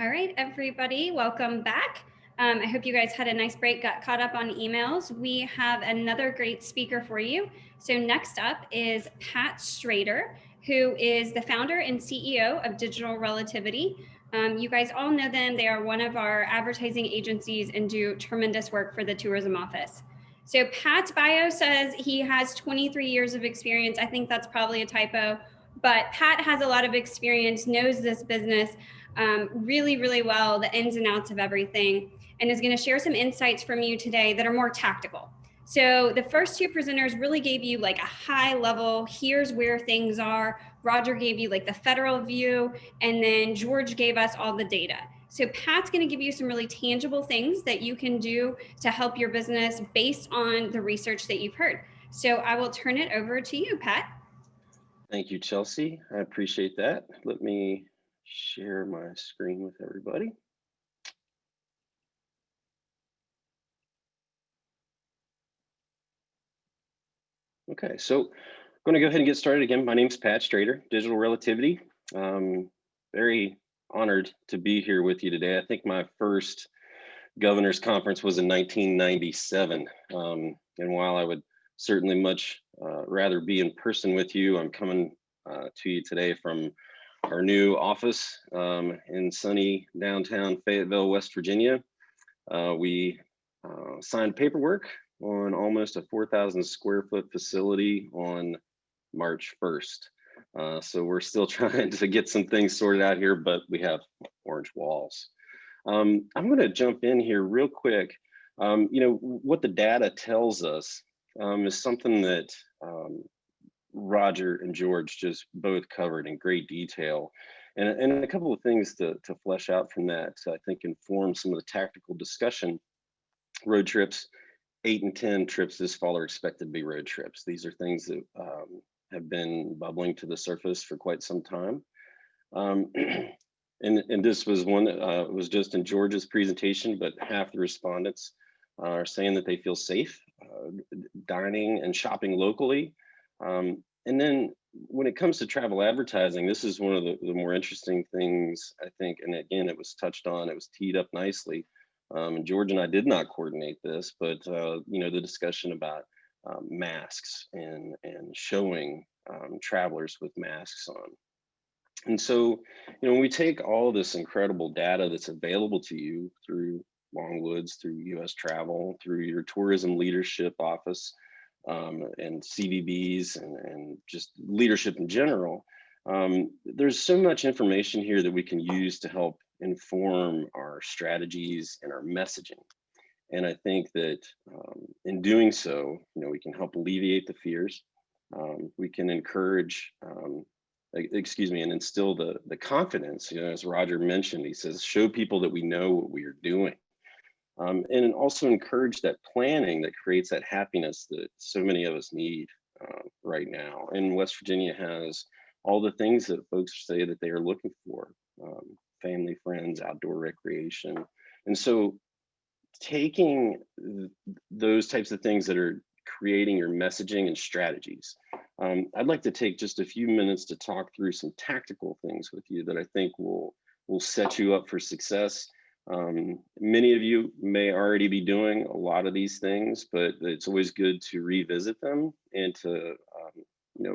All right, everybody, welcome back. I hope you guys had a nice break, got caught up on emails. We have another great speaker for you. So next up is Pat Strader, who is the founder and CEO of Digital Relativity. You guys all know them. They are one of our advertising agencies and do tremendous work for the tourism office. So Pat's bio says he has 23 years of experience. I think that's probably a typo, but Pat has a lot of experience, knows this business really, really well, the ins and outs of everything, and is going to share some insights from you today that are more tactical. So the first two presenters really gave you like a high level, here's where things are. Roger gave you like the federal view, and then George gave us all the data. So Pat's going to give you some really tangible things that you can do to help your business based on the research that you've heard. So I will turn it over to you, Pat. Thank you, Chelsea. I appreciate that. Let me share my screen with everybody. Okay, so I'm going to go ahead and get started again. My name's Pat Strader, Digital Relativity. Very honored to be here with you today. I think my first governor's conference was in 1997. And while I would certainly much rather be in person with you, I'm coming to you today from our new office in sunny downtown Fayetteville, West Virginia. We signed paperwork on almost a 4,000 square foot facility on March 1st. So we're still trying to get some things sorted out here, but we have orange walls. I'm going to jump in here real quick. What the data tells us is something that Roger and George just both covered in great detail. And a couple of things to flesh out from that, I think inform some of the tactical discussion. Road trips, 8 and 10 trips this fall are expected to be road trips. These are things that have been bubbling to the surface for quite some time. And this was one that was just in George's presentation, but half the respondents are saying that they feel safe dining and shopping locally. And then when it comes to travel advertising, this is one of the more interesting things, I think. And again, it was touched on, it was teed up nicely. And George and I did not coordinate this, but the discussion about masks and showing travelers with masks on. And so, when we take all this incredible data that's available to you through Longwoods, through US Travel, through your tourism leadership office, and CVBs and just leadership in general, there's so much information here that we can use to help inform our strategies and our messaging. And I think that in doing so, we can help alleviate the fears. We can encourage, and instill the confidence. As Roger mentioned, he says, show people that we know what we are doing. And also encourage that planning that creates that happiness that so many of us need right now. And West Virginia has all the things that folks say that they are looking for: family, friends, outdoor recreation. And so taking those types of things that are creating your messaging and strategies, I'd like to take just a few minutes to talk through some tactical things with you that I think will set you up for success. Many of you may already be doing a lot of these things, but it's always good to revisit them and to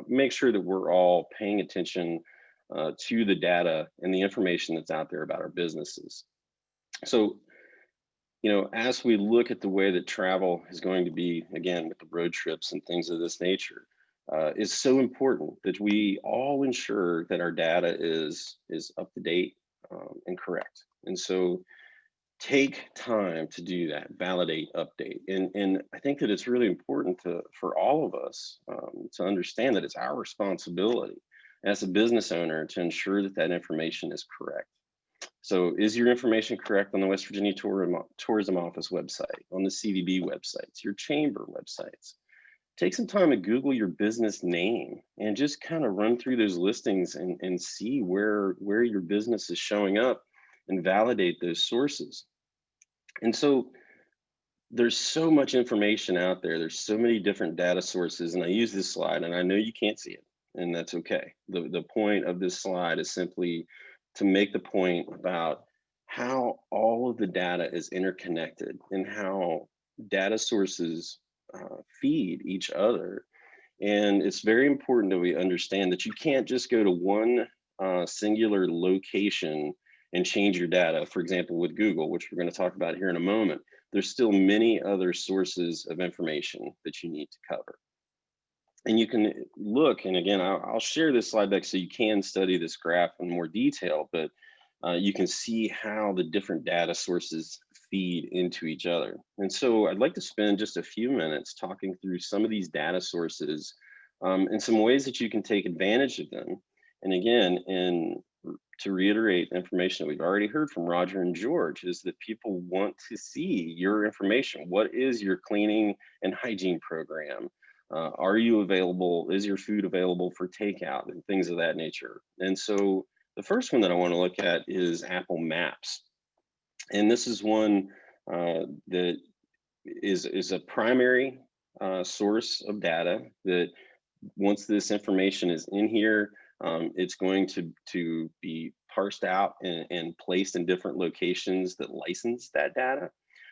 make sure that we're all paying attention to the data and the information that's out there about our businesses. So, as we look at the way that travel is going to be, again, with the road trips and things of this nature, it's so important that we all ensure that our data is up to date and correct. And so take time to do that, validate, update. And I think that it's really important for all of us to understand that it's our responsibility as a business owner to ensure that that information is correct. So is your information correct on the West Virginia Tourism Office website, on the CVB websites, your chamber websites? Take some time to Google your business name and just kind of run through those listings and see where your business is showing up and validate those sources. And so there's so much information out there. There's so many different data sources. And I use this slide, and I know you can't see it, and that's okay. The point of this slide is simply to make the point about how all of the data is interconnected and how data sources feed each other. And it's very important that we understand that you can't just go to one singular location and change your data. For example, with Google, which we're going to talk about here in a moment, there's still many other sources of information that you need to cover. And you can look, and again, I'll share this slide deck so you can study this graph in more detail, but you can see how the different data sources feed into each other. And so I'd like to spend just a few minutes talking through some of these data sources and some ways that you can take advantage of them. And again, to reiterate information that we've already heard from Roger and George, is that people want to see your information. What is your cleaning and hygiene program? Are you available? Is your food available for takeout and things of that nature? And so the first one that I want to look at is Apple Maps. And this is one that is a primary source of data that once this information is in here, it's going to be parsed out and placed in different locations that license that data.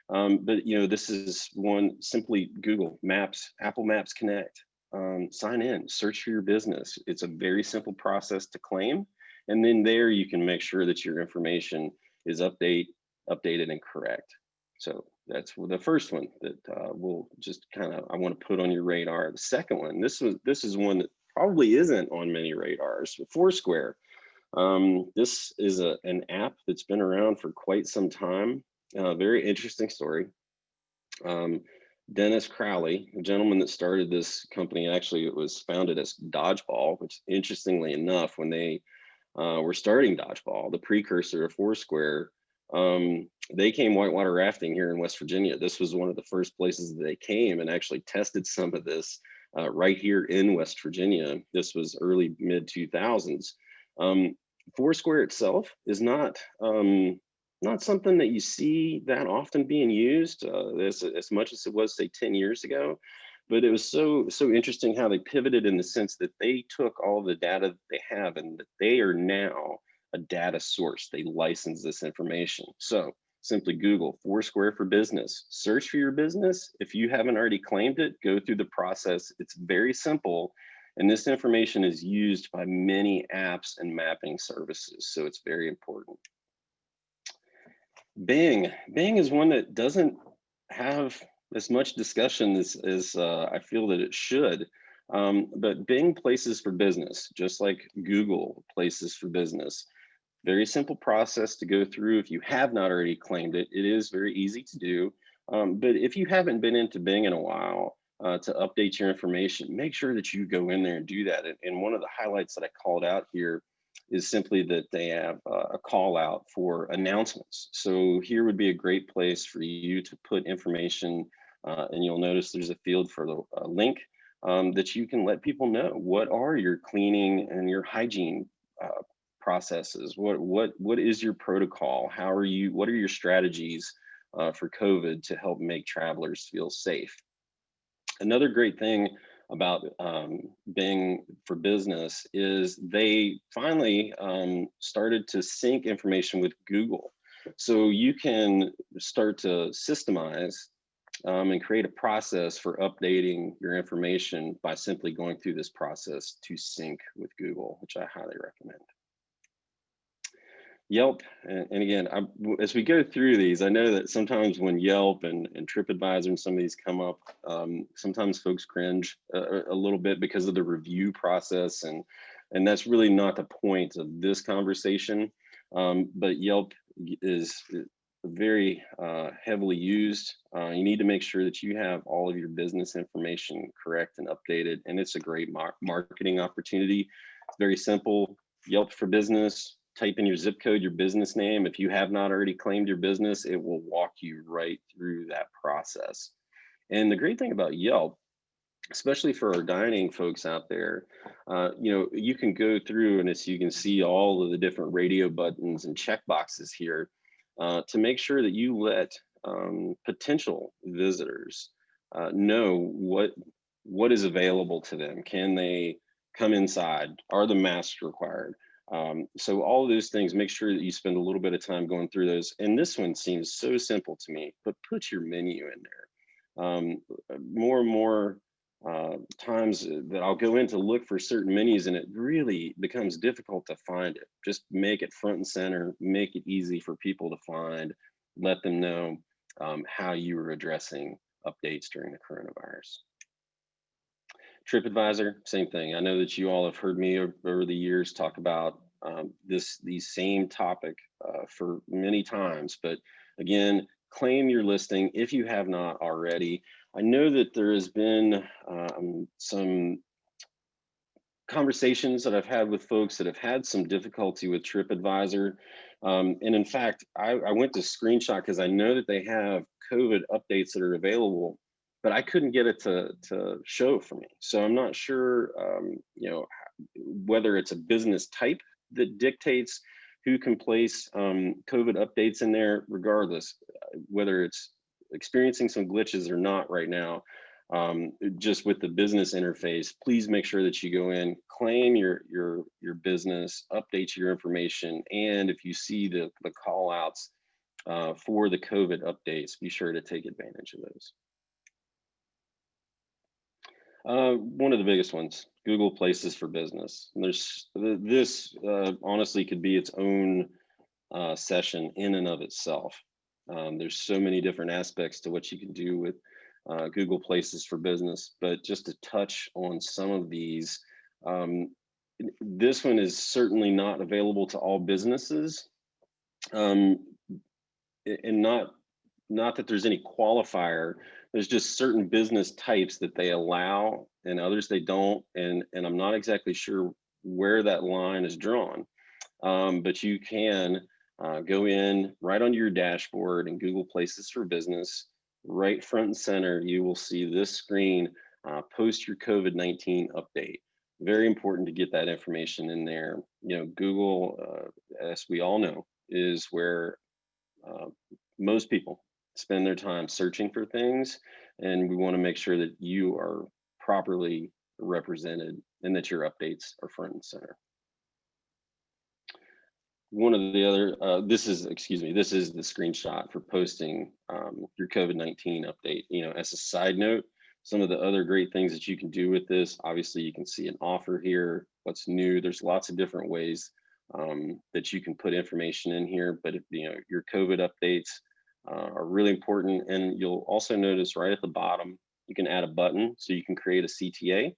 But this is one, simply Google Maps, Apple Maps Connect, sign in, search for your business. It's a very simple process to claim. And then there you can make sure that your information is updated and correct. So that's the first one that we'll just I want to put on your radar. The second one, this is one that probably isn't on many radars, Foursquare. This is an app that's been around for quite some time. Very interesting story. Dennis Crowley, the gentleman that started this company, actually it was founded as Dodgeball, which interestingly enough, when they were starting Dodgeball, the precursor of Foursquare, they came whitewater rafting here in West Virginia. This was one of the first places that they came and actually tested some of this right here in West Virginia. This was early mid 2000s. Foursquare itself is not something that you see that often being used as much as it was, say, 10 years ago. But it was so interesting how they pivoted in the sense that they took all the data that they have and that they are now a data source. They license this information. So simply Google Foursquare for Business, search for your business. If you haven't already claimed it, go through the process. It's very simple. And this information is used by many apps and mapping services. So it's very important. Bing is one that doesn't have as much discussion as I feel that it should. But Bing Places for Business, just like Google Places for Business. Very simple process to go through. If you have not already claimed it, it is very easy to do. But if you haven't been into Bing in a while to update your information, make sure that you go in there and do that. And one of the highlights that I called out here is simply that they have a call out for announcements. So here would be a great place for you to put information, and you'll notice there's a field for the link that you can let people know what are your cleaning and your hygiene processes. What is your protocol? What are your strategies for COVID to help make travelers feel safe? Another great thing about Bing for Business is they finally started to sync information with Google. So you can start to systemize and create a process for updating your information by simply going through this process to sync with Google, which I highly recommend. Yelp, and again, as we go through these, I know that sometimes when Yelp and Tripadvisor and some of these come up, sometimes folks cringe a little bit because of the review process, and that's really not the point of this conversation. But Yelp is very heavily used. You need to make sure that you have all of your business information correct and updated, and it's a great marketing opportunity. It's very simple. Yelp for Business. Type in your zip code, your business name. If you have not already claimed your business, it will walk you right through that process. And the great thing about Yelp, especially for our dining folks out there, you can go through and as you can see all of the different radio buttons and check boxes here to make sure that you let potential visitors know what is available to them. Can they come inside? Are the masks required? So all of those things, make sure that you spend a little bit of time going through those. And this one seems so simple to me, but put your menu in there. More and more times that I'll go in to look for certain menus and it really becomes difficult to find it. Just make it front and center, make it easy for people to find, let them know how you are addressing updates during the coronavirus. Tripadvisor, same thing. I know that you all have heard me over the years talk about these same topic for many times, but again, claim your listing if you have not already. I know that there has been some conversations that I've had with folks that have had some difficulty with Tripadvisor. And in fact, I went to screenshot because I know that they have COVID updates that are available, but I couldn't get it to show for me. So I'm not sure, whether it's a business type that dictates who can place COVID updates in there. Regardless, whether it's experiencing some glitches or not right now, just with the business interface, please make sure that you go in, claim your business, update your information, and if you see the call outs for the COVID updates, be sure to take advantage of those. One of the biggest ones, Google Places for Business. And there's this honestly could be its own session in and of itself. There's so many different aspects to what you can do with Google Places for Business, but just to touch on some of these, this one is certainly not available to all businesses, and not that there's any qualifier. There's just certain business types that they allow and others they don't, and I'm not exactly sure where that line is drawn, but you can go in right onto your dashboard in Google Places for Business. Right front and center, you will see this screen, post your COVID-19 update. Very important to get that information in there. Google, as we all know, is where most people spend their time searching for things, and we want to make sure that you are properly represented and that your updates are front and center. One of the other, this is the screenshot for posting your COVID-19 update. As a side note, some of the other great things that you can do with this, obviously you can see an offer here, what's new. There's lots of different ways that you can put information in here, but your COVID updates are really important. And you'll also notice right at the bottom, you can add a button so you can create a CTA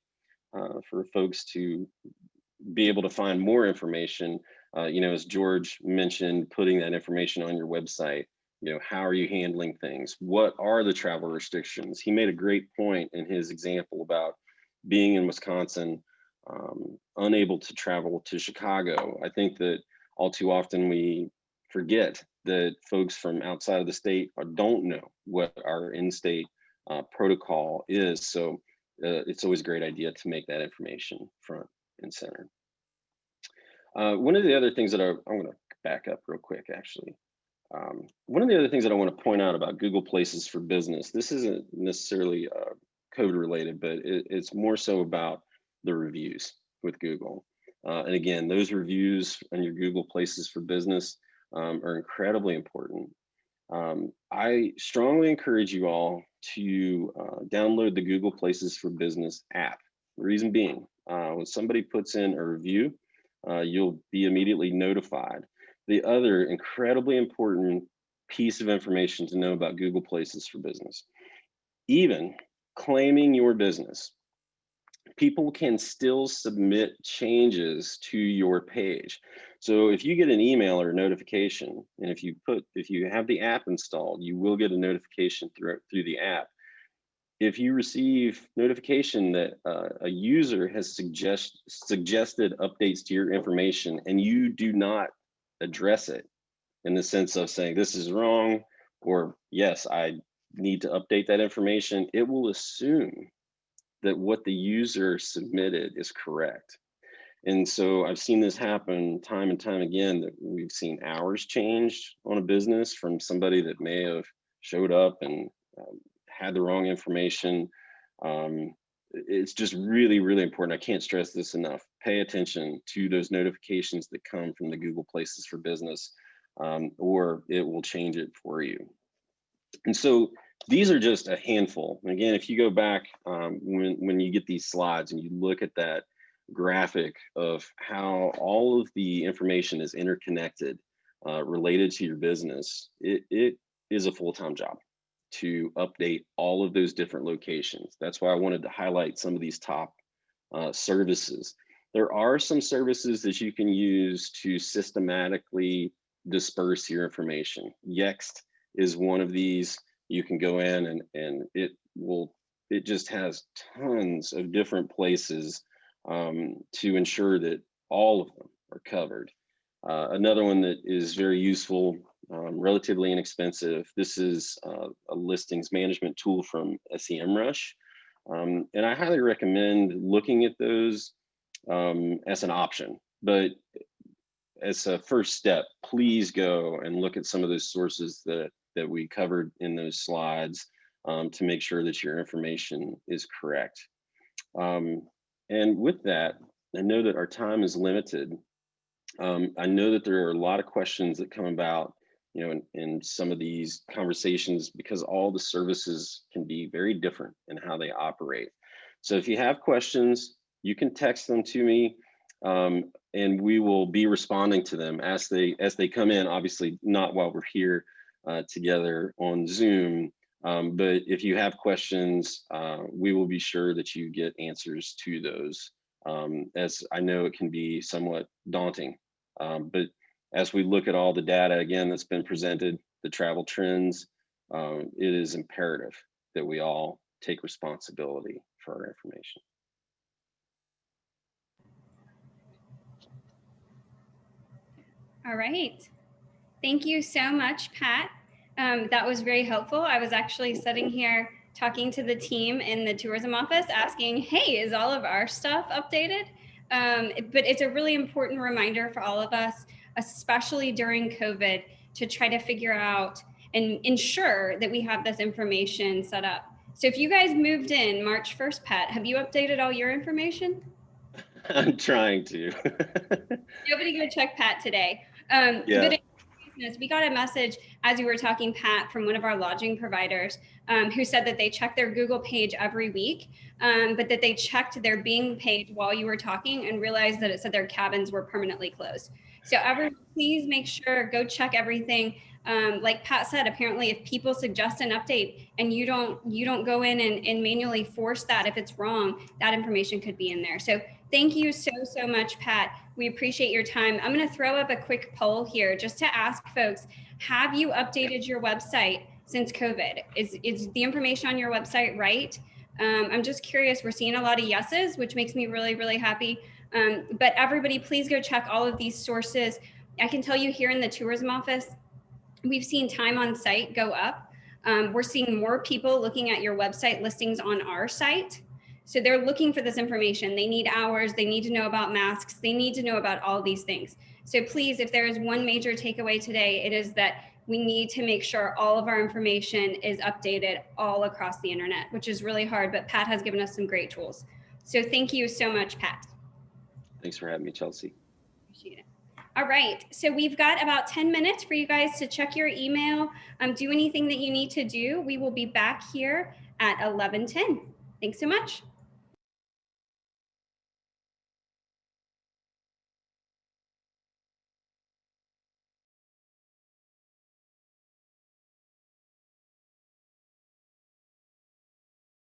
for folks to be able to find more information. As George mentioned, putting that information on your website. How are you handling things? What are the travel restrictions? He made a great point in his example about being in Wisconsin, unable to travel to Chicago. I think that all too often we forget that folks from outside of the state don't know what our in-state protocol is. So it's always a great idea to make that information front and center. One of the other things that I'm going to back up real quick, actually. One of the other things that I want to point out about Google Places for Business, this isn't necessarily code related, but it's more so about the reviews with Google. And again, those reviews on your Google Places for Business are incredibly important. I strongly encourage you all to download the Google Places for Business app. The reason being, when somebody puts in a review, you'll be immediately notified. The other incredibly important piece of information to know about Google Places for Business, even claiming your business, people can still submit changes to your page. So if you get an email or a notification, and if you have the app installed, you will get a notification through the app. If you receive notification that a user has suggested updates to your information and you do not address it in the sense of saying this is wrong, or yes, I need to update that information, it will assume that what the user submitted is correct. And so I've seen this happen time and time again, that we've seen hours changed on a business from somebody that may have showed up and had the wrong information. it's just really, really important. I can't stress this enough. Pay attention to those notifications that come from the Google Places for Business, or it will change it for you. And so these are just a handful. And again, if you go back when you get these slides and you look at that graphic of how all of the information is interconnected related to your business, it is a full-time job to update all of those different locations. That's why I wanted to highlight some of these top services. There are some services that you can use to systematically disperse your information. Yext is one of these. You can go in and it just has tons of different places to ensure that all of them are covered. Another one that is very useful, relatively inexpensive. This is a listings management tool from SEMrush. And I highly recommend looking at those as an option. But as a first step, please go and look at some of those sources that we covered in those slides to make sure that your information is correct. And with that, I know that our time is limited. I know that there are a lot of questions that come about, in some of these conversations, because all the services can be very different in how they operate. So if you have questions, you can text them to me, and we will be responding to them as they come in. Obviously, not while we're here together on Zoom, but if you have questions, we will be sure that you get answers to those. As I know it can be somewhat daunting. But as we look at all the data, again, that's been presented, the travel trends, it is imperative that we all take responsibility for our information. All right. Thank you so much, Pat. That was very helpful. I was actually sitting here talking to the team in the tourism office asking, hey, is all of our stuff updated? But it's a really important reminder for all of us, especially during COVID, to try to figure out and ensure that we have this information set up. So if you guys moved in March 1st, Pat, have you updated all your information? I'm trying to. Nobody go check Pat today. Yeah. But we got a message as we were talking, Pat, from one of our lodging providers who said that they check their Google page every week, but that they checked their Bing page while you were talking and realized that it said their cabins were permanently closed. So everyone, please make sure, go check everything. Like Pat said, apparently if people suggest an update and you don't go in and manually force that if it's wrong, that information could be in there. So thank you so much, Pat. We appreciate your time. I'm going to throw up a quick poll here just to ask folks, have you updated your website since COVID? Is the information on your website right? I'm just curious. We're seeing a lot of yeses, which makes me really, really happy. But everybody, please go check all of these sources. I can tell you here in the tourism office, we've seen time on site go up. We're seeing more people looking at your website listings on our site. So they're looking for this information. They need hours. They need to know about masks. They need to know about all these things. So please, if there is one major takeaway today, it is that we need to make sure all of our information is updated all across the internet, which is really hard, but Pat has given us some great tools. So thank you so much, Pat. Thanks for having me, Chelsea. Appreciate it. All right, so we've got about 10 minutes for you guys to check your email, do anything that you need to do. We will be back here at 11:10. Thanks so much.